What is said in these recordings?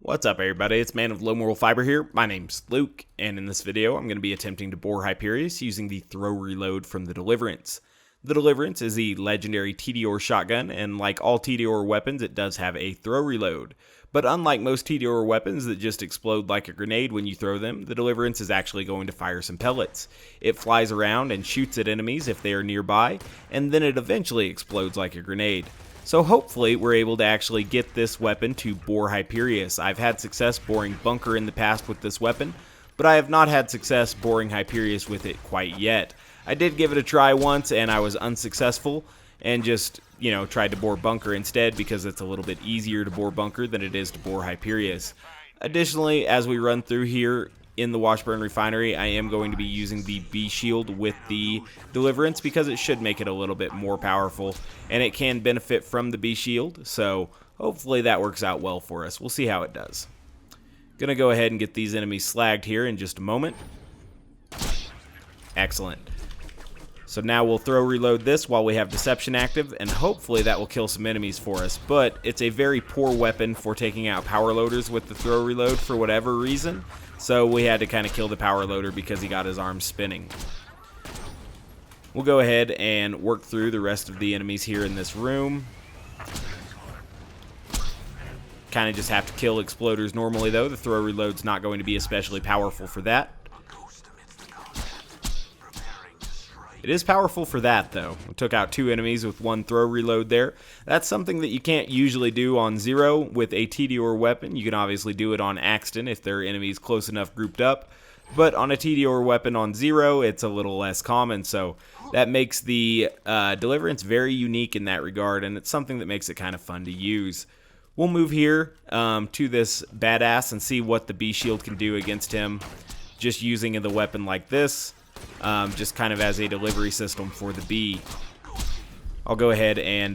What's up, everybody? It's Man of Low Moral Fiber here. My name's Luke, and in this video I'm going to be attempting to bore Hyperius using the throw reload from the Deliverance. The Deliverance is the legendary Tediore shotgun, and like all Tediore weapons, it does have a throw reload. But unlike most Tediore weapons that just explode like a grenade when you throw them, the Deliverance is actually going to fire some pellets. It flies around and shoots at enemies if they are nearby, and then it eventually explodes like a grenade. So hopefully we're able to actually get this weapon to bore Hyperius. I've had success boring Bunker in the past with this weapon, but I have not had success boring Hyperius with it quite yet. I did give it a try once and I was unsuccessful and just, tried to bore Bunker instead because it's a little bit easier to bore Bunker than it is to bore Hyperius. Additionally, as we run through here, in the Washburn Refinery, I am going to be using the B shield with the Deliverance because it should make it a little bit more powerful, and it can benefit from the B shield, so hopefully that works out well for us. We'll see how it does. Gonna go ahead and get these enemies slagged here in just a moment. Excellent. So now we'll throw reload this while we have Deception active, and hopefully that will kill some enemies for us, but it's a very poor weapon for taking out power loaders with the throw reload for whatever reason. So we had to kind of kill the power loader because he got his arms spinning. We'll go ahead and work through the rest of the enemies here in this room. Kind of just have to kill exploders normally though. The throw reload's not going to be especially powerful for that. It is powerful for that though. We took out 2 enemies with 1 throw reload there. That's something that you can't usually do on Zero with a Tediore weapon. You can obviously do it on Axton if there are enemies close enough grouped up. But on a Tediore weapon on Zero, it's a little less common. So that makes the Deliverance very unique in that regard. And it's something that makes it kind of fun to use. We'll move here to this badass and see what the B shield can do against him. Just using the weapon like this. Just kind of as a delivery system for the B. I'll go ahead and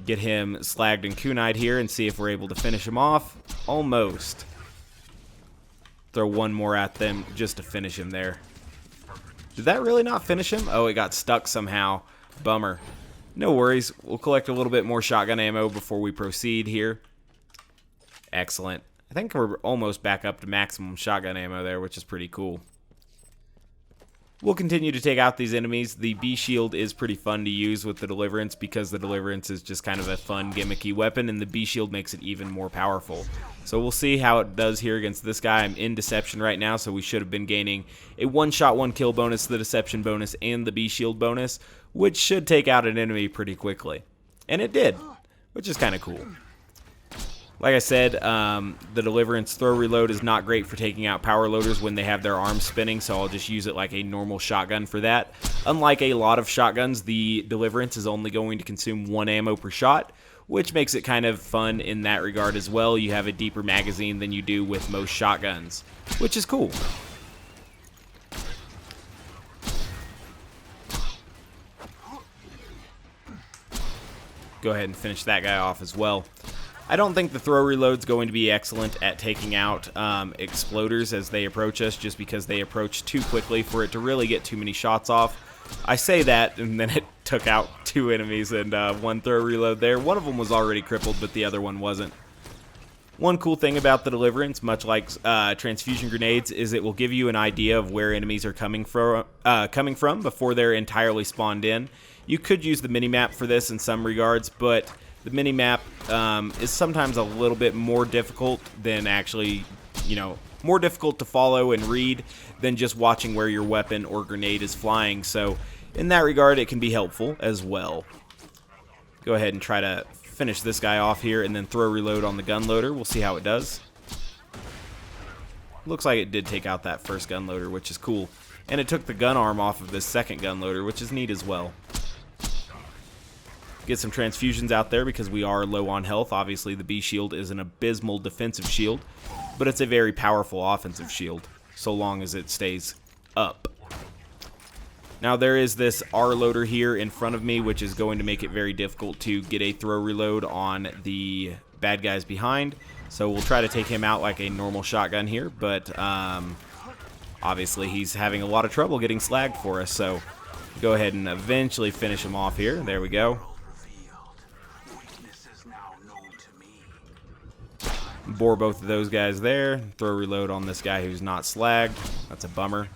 get him slagged and kunai'd here and see if we're able to finish him off. Almost. Throw one more at them just to finish him there. Did that really not finish him? Oh, it got stuck somehow. Bummer. No worries. We'll collect a little bit more shotgun ammo before we proceed here. Excellent. I think we're almost back up to maximum shotgun ammo there, which is pretty cool. We'll continue to take out these enemies. The B shield is pretty fun to use with the Deliverance because the Deliverance is just kind of a fun gimmicky weapon, and the B shield makes it even more powerful. So we'll see how it does here against this guy. I'm in Deception right now, so we should have been gaining a one-shot, one-kill bonus, the Deception bonus, and the B shield bonus, which should take out an enemy pretty quickly. And it did, which is kind of cool. Like I said, the Deliverance throw reload is not great for taking out power loaders when they have their arms spinning, so I'll just use it like a normal shotgun for that. Unlike a lot of shotguns, the Deliverance is only going to consume 1 ammo per shot, which makes it kind of fun in that regard as well. You have a deeper magazine than you do with most shotguns, which is cool. Go ahead and finish that guy off as well. I don't think the throw reload's going to be excellent at taking out exploders as they approach us, just because they approach too quickly for it to really get too many shots off. I say that, and then it took out 2 enemies and 1 throw reload there. One of them was already crippled, but the other one wasn't. One cool thing about the Deliverance, much like transfusion grenades, is it will give you an idea of where enemies are coming from before they're entirely spawned in. You could use the minimap for this in some regards, but the minimap is sometimes a little bit more difficult than actually, more difficult to follow and read than just watching where your weapon or grenade is flying. So in that regard, it can be helpful as well. Go ahead and try to finish this guy off here and then throw reload on the gun loader. We'll see how it does. Looks like it did take out that first gun loader, which is cool. And it took the gun arm off of this second gun loader, which is neat as well. Get some transfusions out there because we are low on health. Obviously, the B shield is an abysmal defensive shield, but it's a very powerful offensive shield, so long as it stays up. Now, there is this R loader here in front of me, which is going to make it very difficult to get a throw reload on the bad guys behind. So we'll try to take him out like a normal shotgun here, but obviously he's having a lot of trouble getting slagged for us, so go ahead and eventually finish him off here. There we go. Bore both of those guys there. Throw reload on this guy who's not slagged. That's a bummer.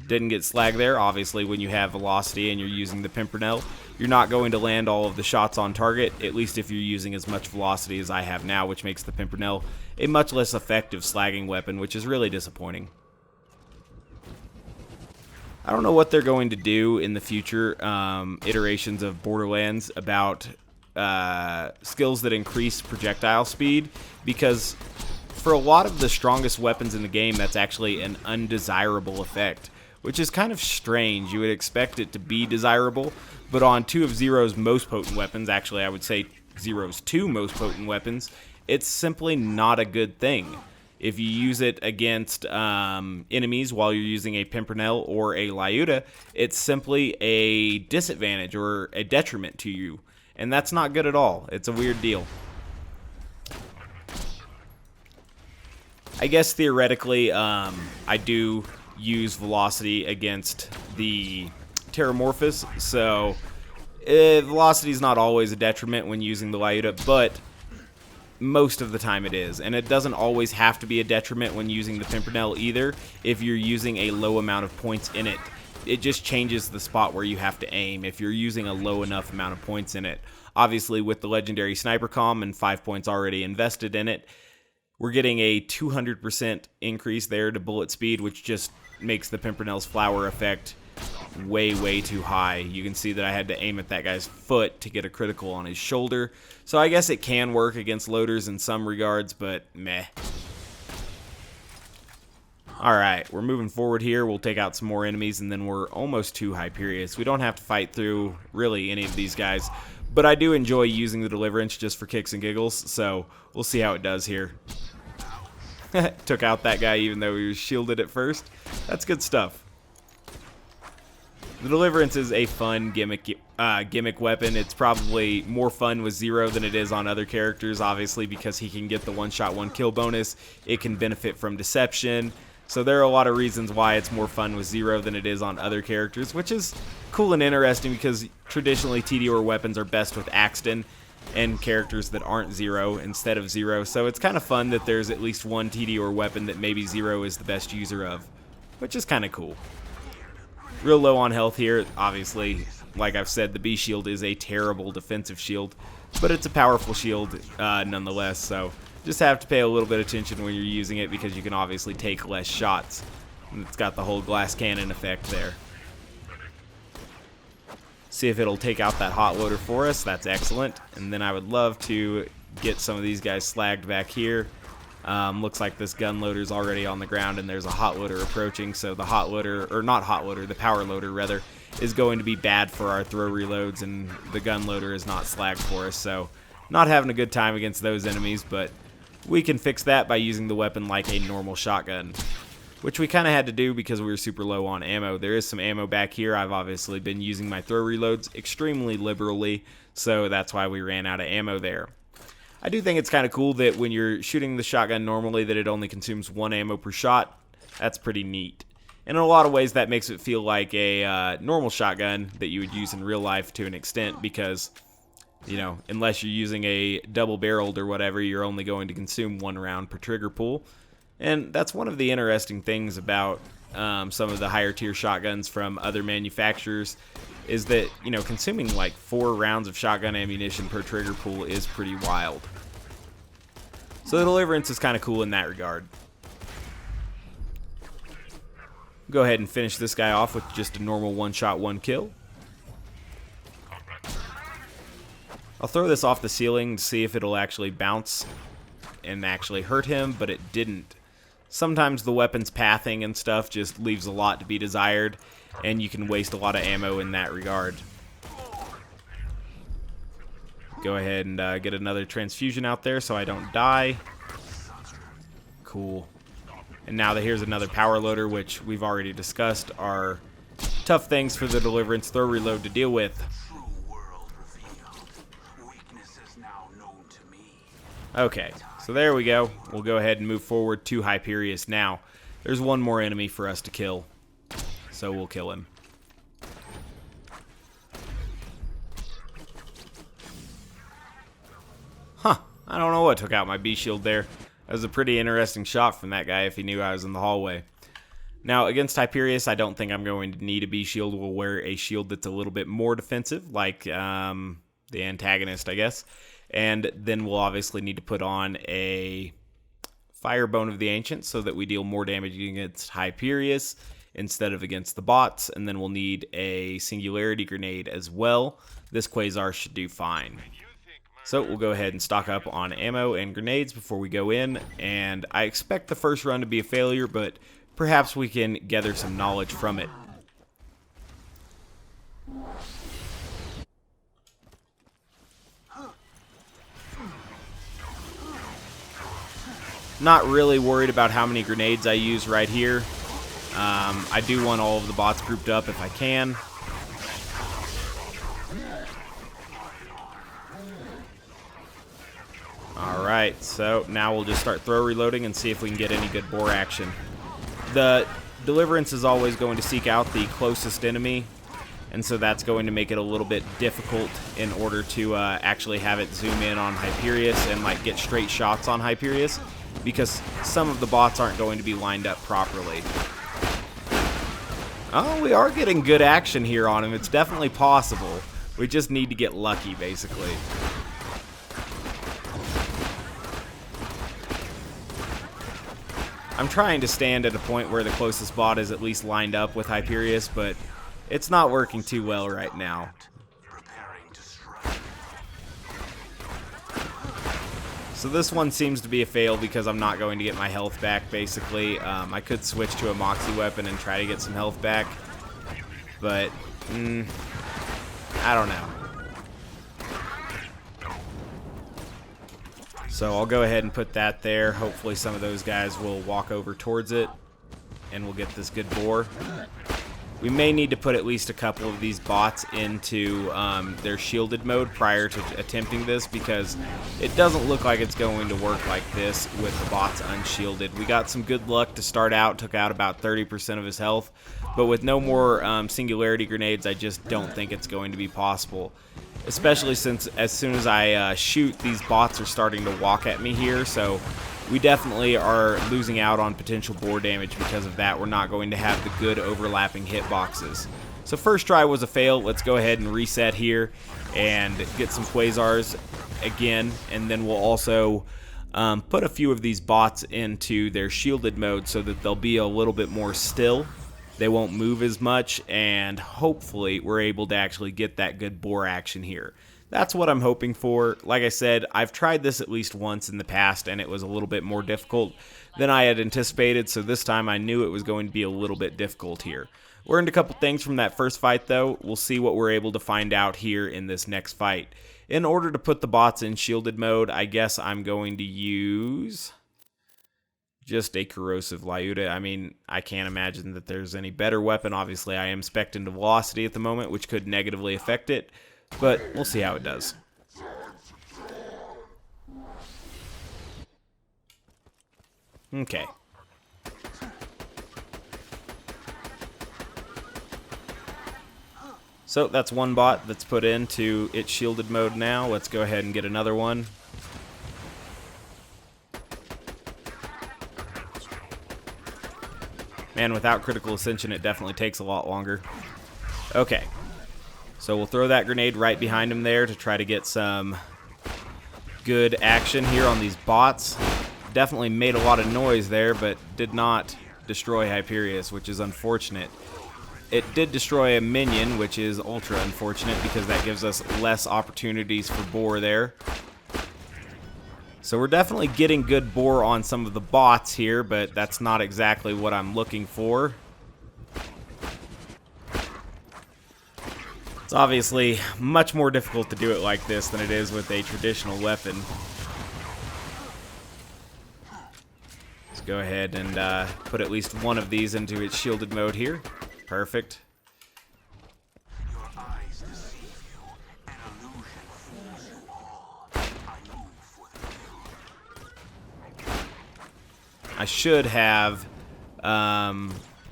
Didn't get slagged there. Obviously, when you have velocity and you're using the Pimpernel, you're not going to land all of the shots on target, at least if you're using as much velocity as I have now, which makes the Pimpernel a much less effective slagging weapon, which is really disappointing. I don't know what they're going to do in the future iterations of Borderlands about skills that increase projectile speed, because for a lot of the strongest weapons in the game, that's actually an undesirable effect, which is kind of strange. You would expect it to be desirable, but on two of Zero's most potent weapons, actually I would say Zero's two most potent weapons, it's simply not a good thing. If you use it against enemies while you're using a Pimpernel or a Lyuda, it's simply a disadvantage or a detriment to you. And that's not good at all. It's a weird deal. I guess theoretically, I do use velocity against the Terramorphous, so velocity is not always a detriment when using the Lyuda, but most of the time it is, and it doesn't always have to be a detriment when using the Pimpernel either if you're using a low amount of points in it. It just changes the spot where you have to aim if you're using a low enough amount of points in it. Obviously, with the legendary Sniper Comm and 5 points already invested in it, we're getting a 200% increase there to bullet speed, which just makes the Pimpernel's flower effect way too high. You can see that I had to aim at that guy's foot to get a critical on his shoulder. So I guess it can work against loaders in some regards, but meh. Alright, we're moving forward here. We'll take out some more enemies, and then we're almost to Hyperius. We don't have to fight through really any of these guys, but I do enjoy using the Deliverance just for kicks and giggles, so we'll see how it does here. Took out that guy even though he was shielded at first. That's good stuff. The Deliverance is a fun gimmick weapon. It's probably more fun with Zero than it is on other characters, obviously, because he can get the one-shot, one-kill bonus. It can benefit from deception. So there are a lot of reasons why it's more fun with Zero than it is on other characters, which is cool and interesting because traditionally Tediore weapons are best with Axton and characters that aren't Zero instead of Zero. So it's kind of fun that there's at least one Tediore weapon that maybe Zero is the best user of, which is kind of cool. Real low on health here. Obviously, like I've said, the B shield is a terrible defensive shield, but it's a powerful shield nonetheless, so just have to pay a little bit of attention when you're using it because you can obviously take less shots. And it's got the whole glass cannon effect there. See if it'll take out that hot loader for us. That's excellent. And then I would love to get some of these guys slagged back here. Looks like this gun loader's already on the ground and there's a hot loader approaching, so the hot loader, or not hot loader, the power loader rather, is going to be bad for our throw reloads, and the gun loader is not slagged for us, so not having a good time against those enemies, but we can fix that by using the weapon like a normal shotgun, which we kind of had to do because we were super low on ammo. There is some ammo back here. I've obviously been using my throw reloads extremely liberally, so that's why we ran out of ammo there. I do think it's kind of cool that when you're shooting the shotgun normally that it only consumes 1 ammo per shot. That's pretty neat. And in a lot of ways that makes it feel like a normal shotgun that you would use in real life to an extent because, you know, unless you're using a double-barreled or whatever, you're only going to consume 1 round per trigger pull. And that's one of the interesting things about some of the higher tier shotguns from other manufacturers is that, you know, consuming like 4 rounds of shotgun ammunition per trigger pull is pretty wild. So the Deliverance is kind of cool in that regard. Go ahead and finish this guy off with just a normal one-shot, one-kill. I'll throw this off the ceiling to see if it'll actually bounce and actually hurt him, but it didn't. Sometimes the weapon's pathing and stuff just leaves a lot to be desired, and you can waste a lot of ammo in that regard. Go ahead and get another transfusion out there so I don't die. Cool. And now that here's another power loader, which we've already discussed are tough things for the Deliverance throw reload to deal with. Okay, so there we go. We'll go ahead and move forward to Hyperius now. There's one more enemy for us to kill, so we'll kill him. Huh, I don't know what took out my B shield there. That was a pretty interesting shot from that guy if he knew I was in the hallway. Now, against Hyperius, I don't think I'm going to need a B shield. We'll wear a shield that's a little bit more defensive, like the antagonist, I guess. And then we'll obviously need to put on a Firebone of the Ancients so that we deal more damage against Hyperius instead of against the bots. And then we'll need a Singularity Grenade as well. This Quasar should do fine. So we'll go ahead and stock up on ammo and grenades before we go in. And I expect the first run to be a failure, but perhaps we can gather some knowledge from it. Not really worried about how many grenades I use right here. I do want all of the bots grouped up if I can. Alright, so now we'll just start throw reloading and see if we can get any good bore action. The Deliverance is always going to seek out the closest enemy, and so that's going to make it a little bit difficult in order to actually have it zoom in on Hyperius and like get straight shots on Hyperius, because some of the bots aren't going to be lined up properly. Oh, we are getting good action here on him. It's definitely possible. We just need to get lucky, basically. I'm trying to stand at a point where the closest bot is at least lined up with Hyperius, but it's not working too well right now. So this one seems to be a fail because I'm not going to get my health back, basically. I could switch to a Moxie weapon and try to get some health back, but I don't know. So I'll go ahead and put that there. Hopefully some of those guys will walk over towards it and we'll get this good bore. We may need to put at least a couple of these bots into their shielded mode prior to attempting this, because it doesn't look like it's going to work like this with the bots unshielded. We got some good luck to start out, took out about 30% of his health, but with no more Singularity Grenades, I just don't think it's going to be possible. Especially since as soon as I shoot, these bots are starting to walk at me here, so we definitely are losing out on potential bore damage because of that. We're not going to have the good overlapping hitboxes. So first try was a fail. Let's go ahead and reset here and get some Quasars again, and then we'll also put a few of these bots into their shielded mode so that they'll be a little bit more still. They won't move as much, and hopefully we're able to actually get that good bore action here. That's what I'm hoping for. Like I said, I've tried this at least once in the past, and it was a little bit more difficult than I had anticipated, so this time I knew it was going to be a little bit difficult here. Learned a couple things from that first fight, though. We'll see what we're able to find out here in this next fight. In order to put the bots in shielded mode, I guess I'm going to use just a corrosive Lyuda. I mean, I can't imagine that there's any better weapon. Obviously, I am spec'd into velocity at the moment, which could negatively affect it, but we'll see how it does. Okay. So that's one bot that's put into its shielded mode now. Let's go ahead and get another one. Man, without critical ascension, it definitely takes a lot longer. Okay. So we'll throw that grenade right behind him there to try to get some good action here on these bots. Definitely made a lot of noise there, but did not destroy Hyperius, which is unfortunate. It did destroy a minion, which is ultra unfortunate because that gives us less opportunities for bore there. So we're definitely getting good bore on some of the bots here, but that's not exactly what I'm looking for. It's obviously much more difficult to do it like this than it is with a traditional weapon. Let's go ahead and put at least one of these into its shielded mode here. Perfect. I should have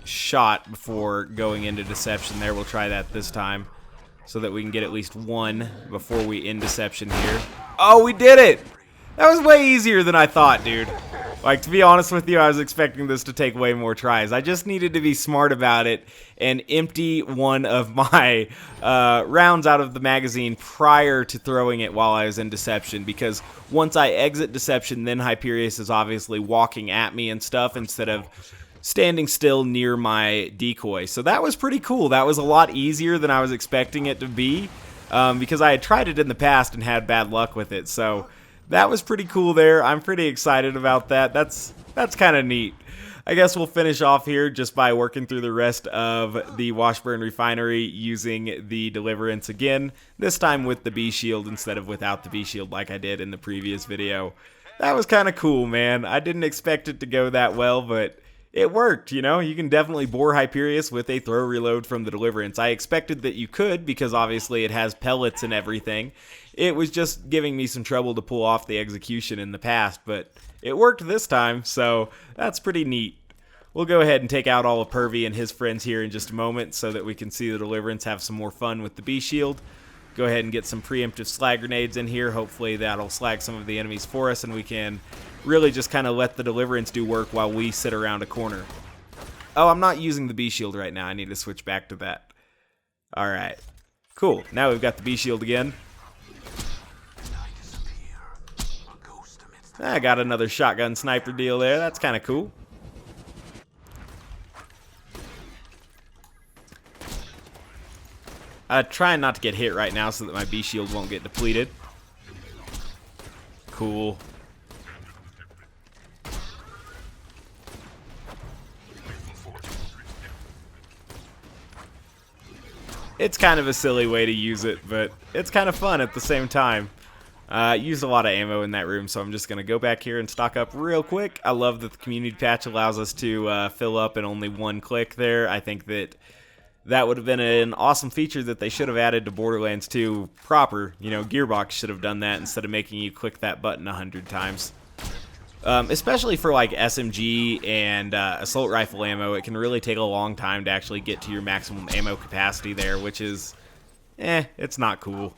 shot before going into deception there. We'll try that this time so that we can get at least one before we end deception here. Oh, we did it! That was way easier than I thought, dude. Like, to be honest with you, I was expecting this to take way more tries. I just needed to be smart about it and empty one of my rounds out of the magazine prior to throwing it while I was in Deception, because once I exit Deception, then Hyperius is obviously walking at me and stuff instead of standing still near my decoy. So that was pretty cool. That was a lot easier than I was expecting it to be, because I had tried it in the past and had bad luck with it. So that was pretty cool there. I'm pretty excited about that. That's kind of neat. I guess we'll finish off here just by working through the rest of the Washburn Refinery using the Deliverance again, this time with the B shield instead of without the B shield like I did in the previous video. That was kind of cool, man. I didn't expect it to go that well, but it worked, you know? You can definitely bore Hyperius with a throw reload from the Deliverance. I expected that you could, because obviously it has pellets and everything. It was just giving me some trouble to pull off the execution in the past, but it worked this time, so that's pretty neat. We'll go ahead and take out all of Pervy and his friends here in just a moment so that we can see the Deliverance have some more fun with the B shield. Go ahead and get some preemptive slag grenades in here. Hopefully that'll slag some of the enemies for us, and we can really just kind of let the Deliverance do work while we sit around a corner. Oh, I'm not using the B shield right now. I need to switch back to that. Alright. Cool. Now we've got the B shield again. I got another shotgun sniper deal there. That's kind of cool. Trying not to get hit right now so that my B shield won't get depleted. Cool. It's kind of a silly way to use it, but it's kind of fun at the same time. Used a lot of ammo in that room, so I'm just going to go back here and stock up real quick. I love that the community patch allows us to fill up in only one click there. I think that would have been an awesome feature that they should have added to Borderlands 2 proper. You know, Gearbox should have done that instead of making you click that button 100 times. Especially for like SMG and assault rifle ammo, it can really take a long time to actually get to your maximum ammo capacity there, which is, it's not cool.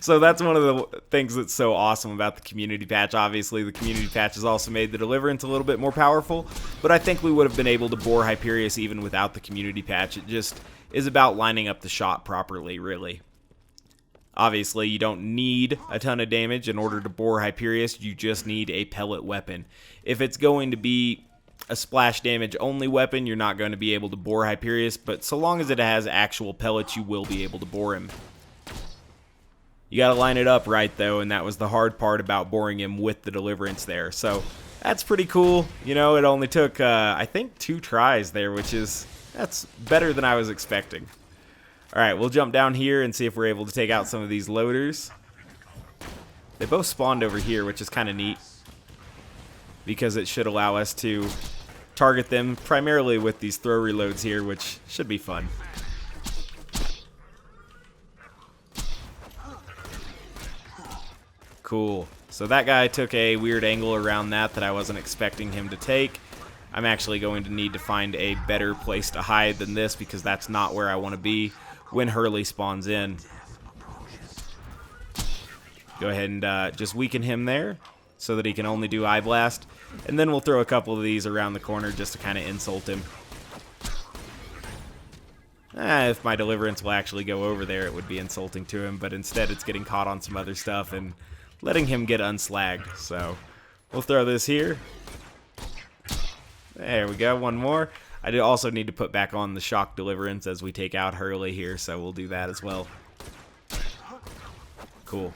So that's one of the things that's so awesome about the community patch. Obviously, the community patch has also made the Deliverance a little bit more powerful, but I think we would have been able to bore Hyperius even without the community patch. It just is about lining up the shot properly, really. Obviously, you don't need a ton of damage in order to bore Hyperius. You just need a pellet weapon. If it's going to be a splash damage only weapon, you're not going to be able to bore Hyperius, but so long as it has actual pellets, you will be able to bore him. You got to line it up right, though, and that was the hard part about boring him with the Deliverance there. So that's pretty cool. You know, it only took, I think, 2 tries there, that's better than I was expecting. Alright, we'll jump down here and see if we're able to take out some of these loaders. They both spawned over here, which is kind of neat, because it should allow us to target them primarily with these throw reloads here, which should be fun. Cool. So that guy took a weird angle around that I wasn't expecting him to take. I'm actually going to need to find a better place to hide than this, because that's not where I want to be when Hurley spawns in. Go ahead and just weaken him there so that he can only do Eye Blast. And then we'll throw a couple of these around the corner just to kind of insult him. If my Deliverance will actually go over there, it would be insulting to him, but instead it's getting caught on some other stuff and letting him get unslagged. So we'll throw this here. There we go, one more. I do also need to put back on the shock Deliverance as we take out Hurley here, so we'll do that as well. Cool.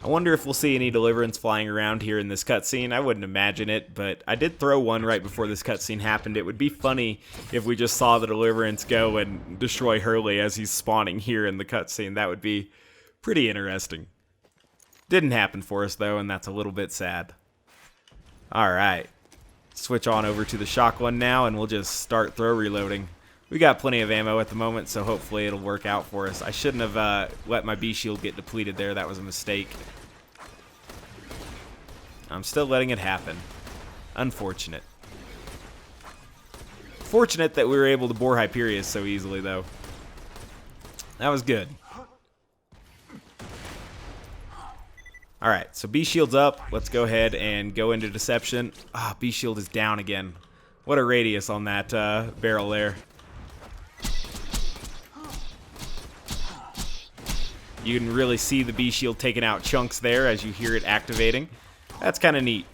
I wonder if we'll see any Deliverance flying around here in this cutscene. I wouldn't imagine it, but I did throw one right before this cutscene happened. It would be funny if we just saw the Deliverance go and destroy Hurley as he's spawning here in the cutscene. That would be pretty interesting. Didn't happen for us, though, and that's a little bit sad. Alright. Switch on over to the shock one now, and we'll just start throw reloading. We got plenty of ammo at the moment, so hopefully it'll work out for us. I shouldn't have let my B shield get depleted there. That was a mistake. I'm still letting it happen. Unfortunate. Fortunate that we were able to bore Hyperius so easily, though. That was good. Alright, so B shield's up. Let's go ahead and go into deception. Ah, B shield is down again. What a radius on that barrel there. You can really see the B shield taking out chunks there as you hear it activating. That's kind of neat.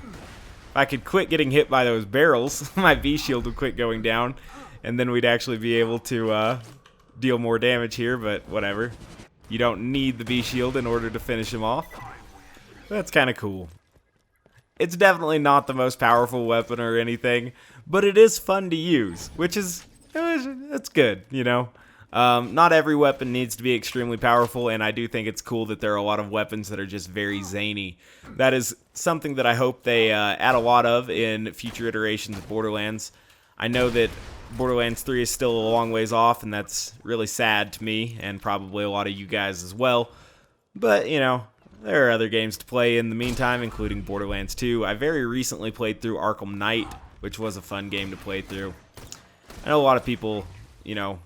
If I could quit getting hit by those barrels, my B shield would quit going down, and then we'd actually be able to deal more damage here, but whatever. You don't need the B shield in order to finish him off. That's kind of cool. It's definitely not the most powerful weapon or anything, but it is fun to use, which is, that's good, you know? Not every weapon needs to be extremely powerful, and I do think it's cool that there are a lot of weapons that are just very zany. That is something that I hope they add a lot of in future iterations of Borderlands. I know that Borderlands 3 is still a long ways off, and that's really sad to me, and probably a lot of you guys as well. But, you know, there are other games to play in the meantime, including Borderlands 2. I very recently played through Arkham Knight, which was a fun game to play through. I know a lot of people, you know,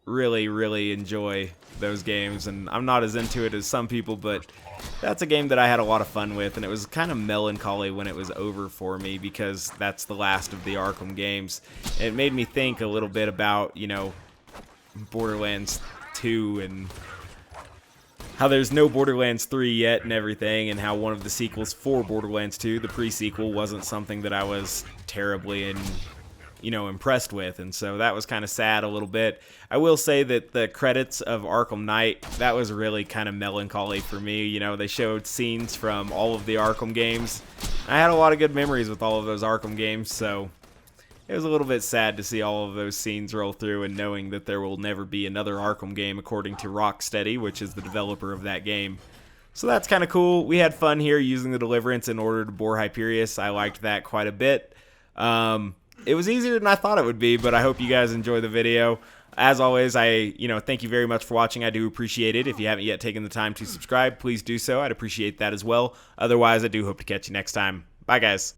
really enjoy those games, and I'm not as into it as some people, but that's a game that I had a lot of fun with, and it was kind of melancholy when it was over for me because that's the last of the Arkham games. It made me think a little bit about, you know, Borderlands 2 and how there's no Borderlands 3 yet and everything, and how one of the sequels for Borderlands 2, the pre-sequel, wasn't something that I was terribly impressed with, and so that was kind of sad a little bit. I will say that the credits of Arkham Knight, that was really kind of melancholy for me. You know, they showed scenes from all of the Arkham games. I had a lot of good memories with all of those Arkham games, so it was a little bit sad to see all of those scenes roll through and knowing that there will never be another Arkham game according to Rocksteady, which is the developer of that game. So that's kind of cool. We had fun here using the Deliverance in order to bore Hyperius. I liked that quite a bit. It was easier than I thought it would be, but I hope you guys enjoy the video. As always, thank you very much for watching. I do appreciate it. If you haven't yet taken the time to subscribe, please do so. I'd appreciate that as well. Otherwise, I do hope to catch you next time. Bye, guys.